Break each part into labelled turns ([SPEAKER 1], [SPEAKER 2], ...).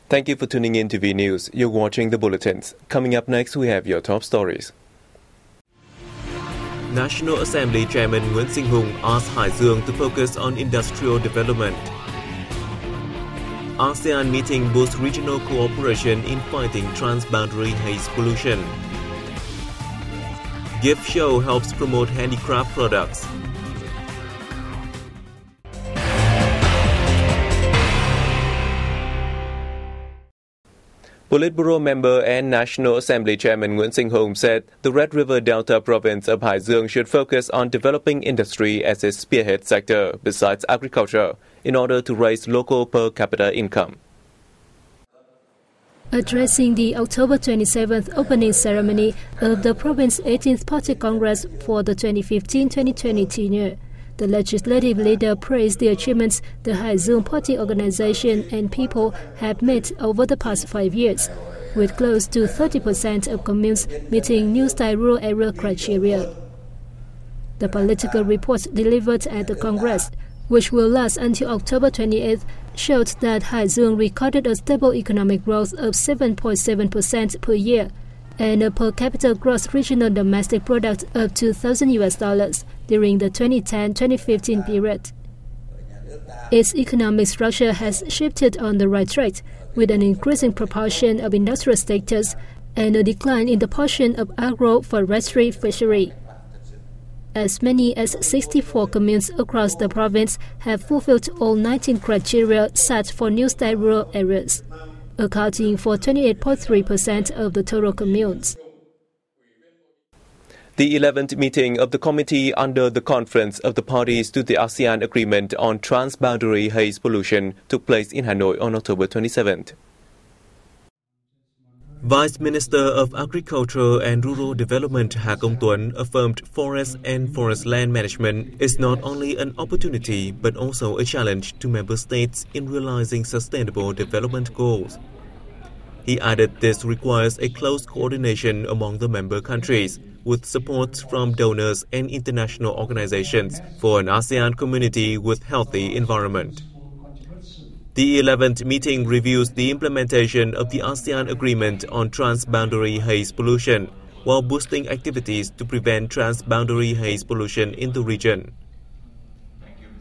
[SPEAKER 1] Thank you for tuning in to V News. You're watching the bulletins. Coming up next, we have your top stories.
[SPEAKER 2] National Assembly Chairman Nguyễn Sinh Hùng asked Hải Dương to focus on industrial development. ASEAN meeting boosts regional cooperation in fighting transboundary haze pollution. Gift show helps promote handicraft products.
[SPEAKER 1] Politburo member and National Assembly Chairman Nguyễn Sinh Hùng said the Red River Delta province of Hải Dương should focus on developing industry as its spearhead sector besides agriculture in order to raise local per capita income.
[SPEAKER 3] Addressing the October 27th opening ceremony of the province's 18th Party Congress for the 2015-2020 tenure, the legislative leader praised the achievements the Hải Dương Party organization and people have made over the past 5 years, with close to 30% of communes meeting new style rural area criteria. The political report delivered at the Congress, which will last until October 28th, showed that Hải Dương recorded a stable economic growth of 7.7% per year and a per capita gross regional domestic product of $2,000 during the 2010-2015 period. Its economic structure has shifted on the right track, with an increasing proportion of industrial sectors and a decline in the portion of agro-forestry fishery. As many as 64 communes across the province have fulfilled all 19 criteria set for new style rural areas, accounting for 28.3% of the total communes.
[SPEAKER 1] The 11th meeting of the committee under the Conference of the Parties to the ASEAN Agreement on Transboundary Haze Pollution took place in Hanoi on October 27th.
[SPEAKER 2] Vice Minister of Agriculture and Rural Development Ha Công Tuấn affirmed forest and forest land management is not only an opportunity but also a challenge to member states in realizing sustainable development goals. He added this requires a close coordination among the member countries, with support from donors and international organizations for an ASEAN community with healthy environment. The 11th meeting reviews the implementation of the ASEAN Agreement on Transboundary Haze Pollution, while boosting activities to prevent transboundary haze pollution in the region.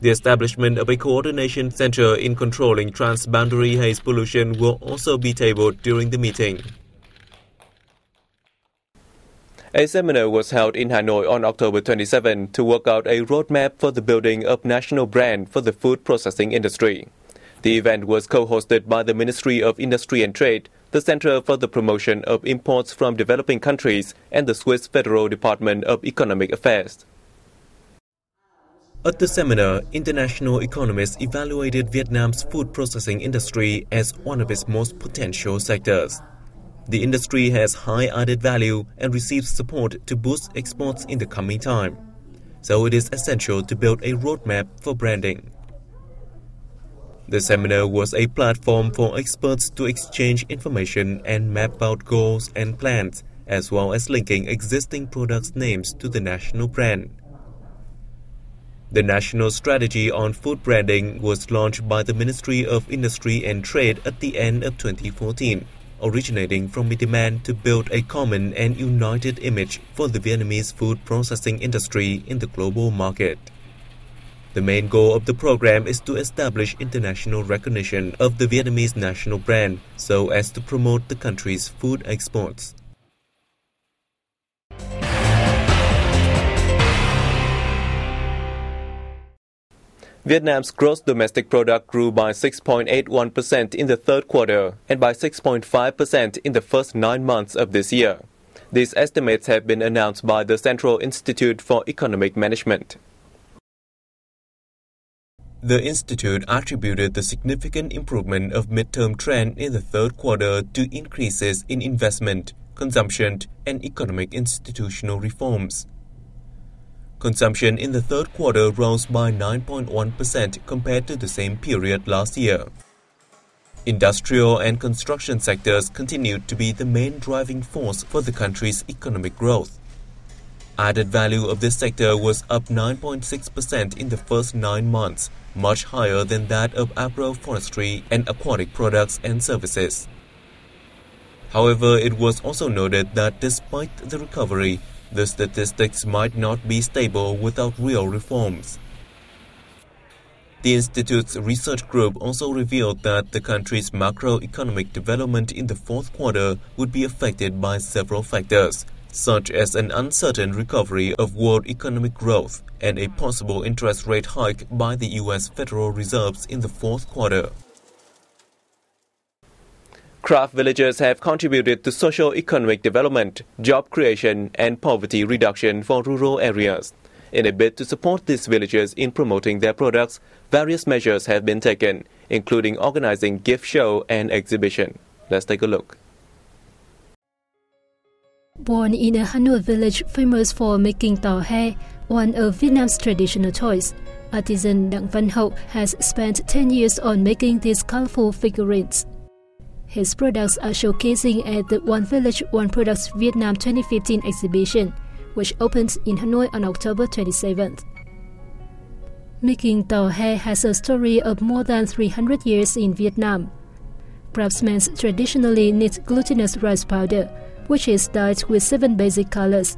[SPEAKER 2] The establishment of a coordination center in controlling transboundary haze pollution will also be tabled during the meeting.
[SPEAKER 1] A seminar was held in Hanoi on October 27 to work out a roadmap for the building of national brand for the food processing industry. The event was co-hosted by the Ministry of Industry and Trade, the Center for the Promotion of Imports from Developing Countries, and the Swiss Federal Department of Economic Affairs.
[SPEAKER 2] At the seminar, international economists evaluated Vietnam's food processing industry as one of its most potential sectors. The industry has high added value and receives support to boost exports in the coming time, so it is essential to build a roadmap for branding. The seminar was a platform for experts to exchange information and map out goals and plans, as well as linking existing products' names to the national brand. The National Strategy on Food Branding was launched by the Ministry of Industry and Trade at the end of 2014, originating from a demand to build a common and united image for the Vietnamese food processing industry in the global market. The main goal of the program is to establish international recognition of the Vietnamese national brand so as to promote the country's food exports.
[SPEAKER 1] Vietnam's gross domestic product grew by 6.81% in the third quarter and by 6.5% in the first 9 months of this year. These estimates have been announced by the Central Institute for Economic Management.
[SPEAKER 2] The institute attributed the significant improvement of midterm trend in the third quarter to increases in investment, consumption, and economic institutional reforms. Consumption in the third quarter rose by 9.1% compared to the same period last year. Industrial and construction sectors continued to be the main driving force for the country's economic growth. Added value of this sector was up 9.6% in the first 9 months, much higher than that of agroforestry and aquatic products and services. However, it was also noted that despite the recovery, the statistics might not be stable without real reforms. The Institute's research group also revealed that the country's macroeconomic development in the fourth quarter would be affected by several factors, such as an uncertain recovery of world economic growth and a possible interest rate hike by the U.S. Federal Reserve in the fourth quarter.
[SPEAKER 1] Craft villages have contributed to socio-economic development, job creation, and poverty reduction for rural areas. In a bid to support these villages in promoting their products, various measures have been taken, including organizing gift show and exhibition. Let's take a look.
[SPEAKER 3] Born in a Hanoi village famous for making tàu he, one of Vietnam's traditional toys, artisan Đặng Văn Hậu has spent 10 years on making these colorful figurines. His products are showcasing at the One Village, One Products Vietnam 2015 exhibition, which opens in Hanoi on October 27th. Making tàu he has a story of more than 300 years in Vietnam. Craftsmen traditionally knit glutinous rice powder, which is dyed with 7 basic colors: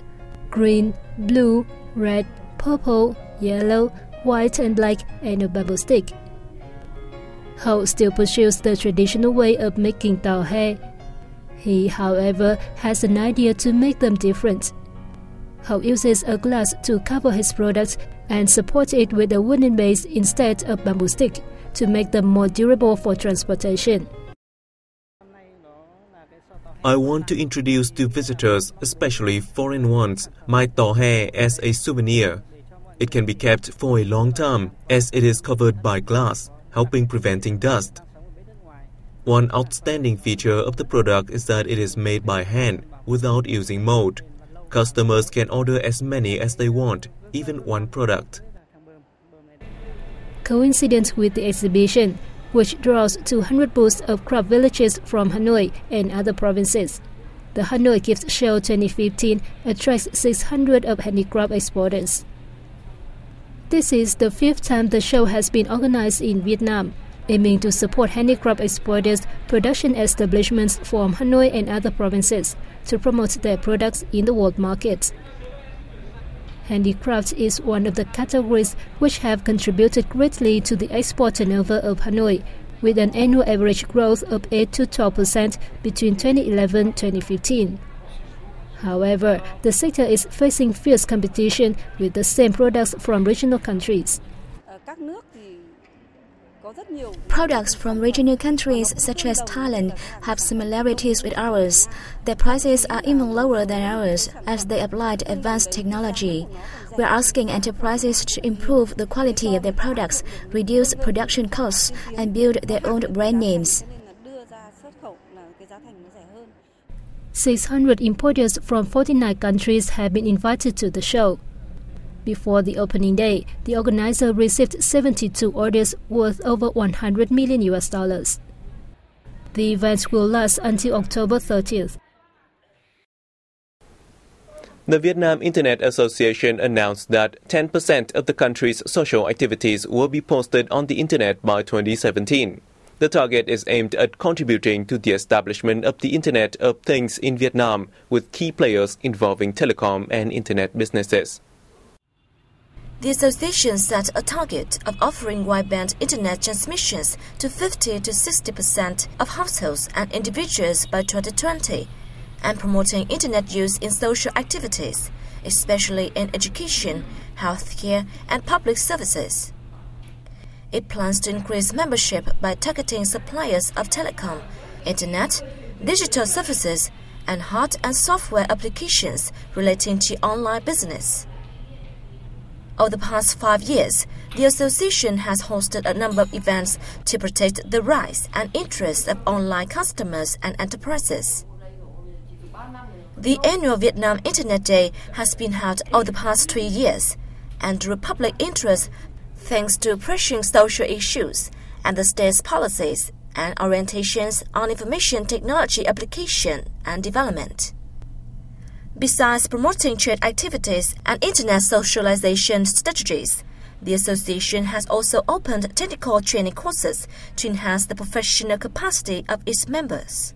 [SPEAKER 3] green, blue, red, purple, yellow, white and black, and a bamboo stick. Hậu still pursues the traditional way of making tàu he. He, however, has an idea to make them different. Hậu uses a glass to cover his products and supports it with a wooden base instead of bamboo stick to make them more durable for transportation.
[SPEAKER 2] I want to introduce to visitors, especially foreign ones, my tàu he as a souvenir. It can be kept for a long time as it is covered by glass, helping preventing dust. One outstanding feature of the product is that it is made by hand without using mold. Customers can order as many as they want, even one product.
[SPEAKER 3] Coincident with the exhibition, which draws 200 booths of craft villages from Hanoi and other provinces, the Hanoi Gift Show 2015 attracts 600 of handicraft exporters. This is the 5th time the show has been organized in Vietnam, aiming to support handicraft exporters' production establishments from Hanoi and other provinces to promote their products in the world markets. Handicraft is one of the categories which have contributed greatly to the export turnover of Hanoi, with an annual average growth of 8 to 12% between 2011 and 2015. However, the sector is facing fierce competition with the same products from regional countries.
[SPEAKER 4] Products from regional countries such as Thailand have similarities with ours. Their prices are even lower than ours as they applied advanced technology. We are asking enterprises to improve the quality of their products, reduce production costs, and build their own brand names.
[SPEAKER 3] 600 importers from 49 countries have been invited to the show. Before the opening day, the organizer received 72 orders worth over $100 million. The event will last until October 30th.
[SPEAKER 1] The Vietnam Internet Association announced that 10% of the country's social activities will be posted on the Internet by 2017. The target is aimed at contributing to the establishment of the Internet of Things in Vietnam, with key players involving telecom and Internet businesses.
[SPEAKER 4] The association set a target of offering wideband Internet transmissions to 50 to 60% of households and individuals by 2020, and promoting Internet use in social activities, especially in education, healthcare, and public services. It plans to increase membership by targeting suppliers of telecom, Internet, digital services, and hard and software applications relating to online business. Over the past 5 years, the association has hosted a number of events to protect the rights and interests of online customers and enterprises. The annual Vietnam Internet Day has been held over the past 3 years, and drew public interest thanks to pressing social issues and the state's policies and orientations on information technology application and development. Besides promoting trade activities and Internet socialization strategies, The association has also opened technical training courses to enhance the professional capacity of its members.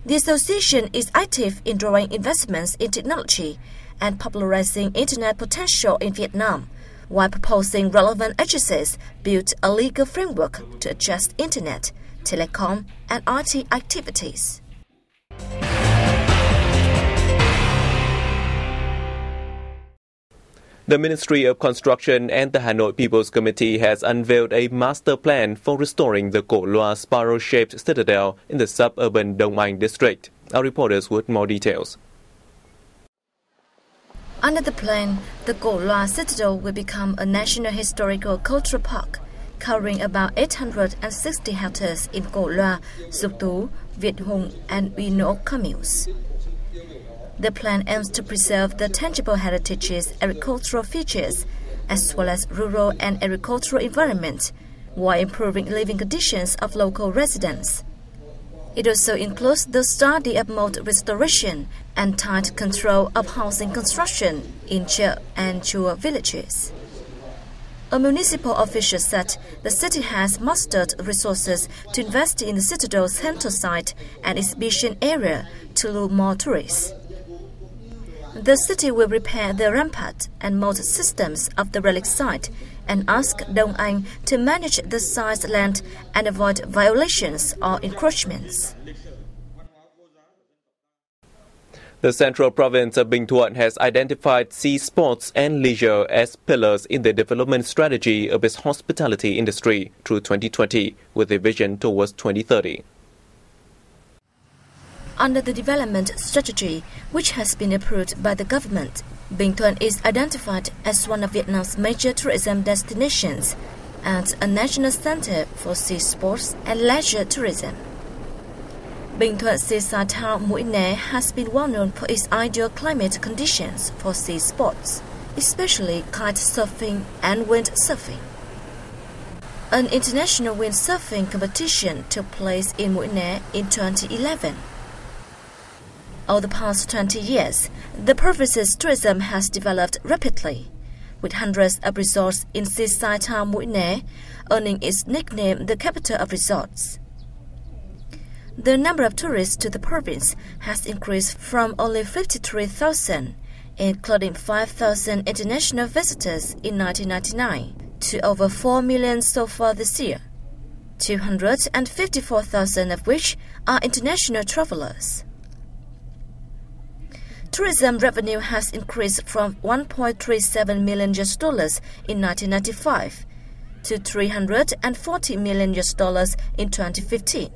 [SPEAKER 4] The association is active in drawing investments in technology and popularizing internet potential in Vietnam, while proposing relevant agencies build a legal framework to adjust internet, telecom, and IT activities.
[SPEAKER 1] The Ministry of Construction and the Hanoi People's Committee has unveiled a master plan for restoring the Co Loa spiral-shaped citadel in the suburban Dong Anh district. Our reporters with more details.
[SPEAKER 4] Under the plan, the Co Loa Citadel will become a national historical cultural park, covering about 860 hectares in Co Loa, Duc Tú, Việt Hùng, and Uy Nỗ communes. The plan aims to preserve the tangible heritage's agricultural features, as well as rural and agricultural environment, while improving living conditions of local residents. It also includes the study of moat restoration and tight control of housing construction in Chợ and Chua villages. A municipal official said the city has mustered resources to invest in the citadel's central site and exhibition area to lure more tourists. The city will repair the rampart and moat systems of the relic site and ask Dong Anh to manage the site's land and avoid violations or encroachments.
[SPEAKER 1] The Central Province of Binh Thuận has identified sea sports and leisure as pillars in the development strategy of its hospitality industry through 2020, with a vision towards 2030.
[SPEAKER 4] Under the development strategy, which has been approved by the government, Binh Thuận is identified as one of Vietnam's major tourism destinations and a national center for sea sports and leisure tourism. Binh Thuận seaside town Mũi Né has been well known for its ideal climate conditions for sea sports, especially kite surfing and wind surfing. An international windsurfing competition took place in Mũi Né in 2011. Over the past 20 years, the province's tourism has developed rapidly, with hundreds of resorts in seaside town Mũi Né, earning its nickname the capital of resorts. The number of tourists to the province has increased from only 53,000, including 5,000 international visitors in 1999, to over 4 million so far this year, 254,000 of which are international travelers. Tourism revenue has increased from $1.37 million in 1995 to $340 million in 2015,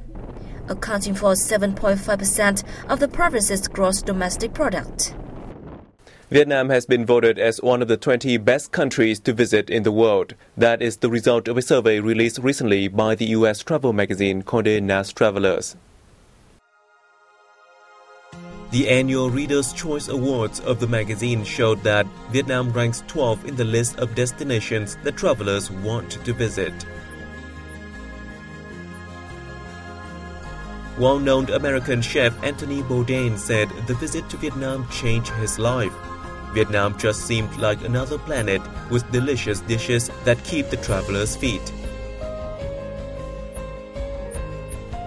[SPEAKER 4] accounting for 7.5% of the province's gross domestic product.
[SPEAKER 1] Vietnam has been voted as one of the 20 best countries to visit in the world. That is the result of a survey released recently by the U.S. travel magazine Condé Nast Travelers.
[SPEAKER 2] The annual Reader's Choice Awards of the magazine showed that Vietnam ranks 12th in the list of destinations that travelers want to visit. Well-known American chef Anthony Bourdain said the visit to Vietnam changed his life. Vietnam just seemed like another planet with delicious dishes that keep the traveler's feet.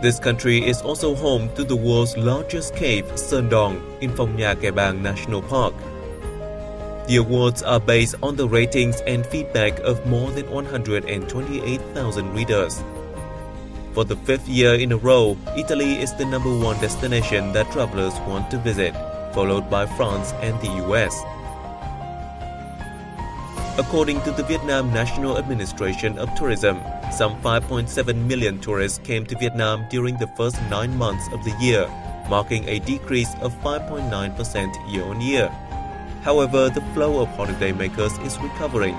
[SPEAKER 2] This country is also home to the world's largest cave, Sơn Dong, in Phong Nha Kẻ Bàng National Park. The awards are based on the ratings and feedback of more than 128,000 readers. For the 5th year in a row, Italy is the #1 destination that travelers want to visit, followed by France and the US. According to the Vietnam National Administration of Tourism, some 5.7 million tourists came to Vietnam during the first 9 months of the year, marking a decrease of 5.9% year-on-year. However, the flow of holidaymakers is recovering.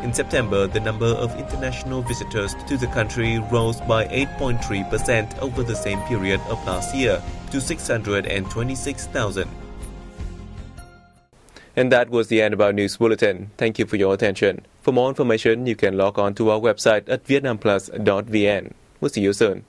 [SPEAKER 2] In September, the number of international visitors to the country rose by 8.3% over the same period of last year to 626,000.
[SPEAKER 1] And that was the end of our news bulletin. Thank you for your attention. For more information, you can log on to our website at vietnamplus.vn. We'll see you soon.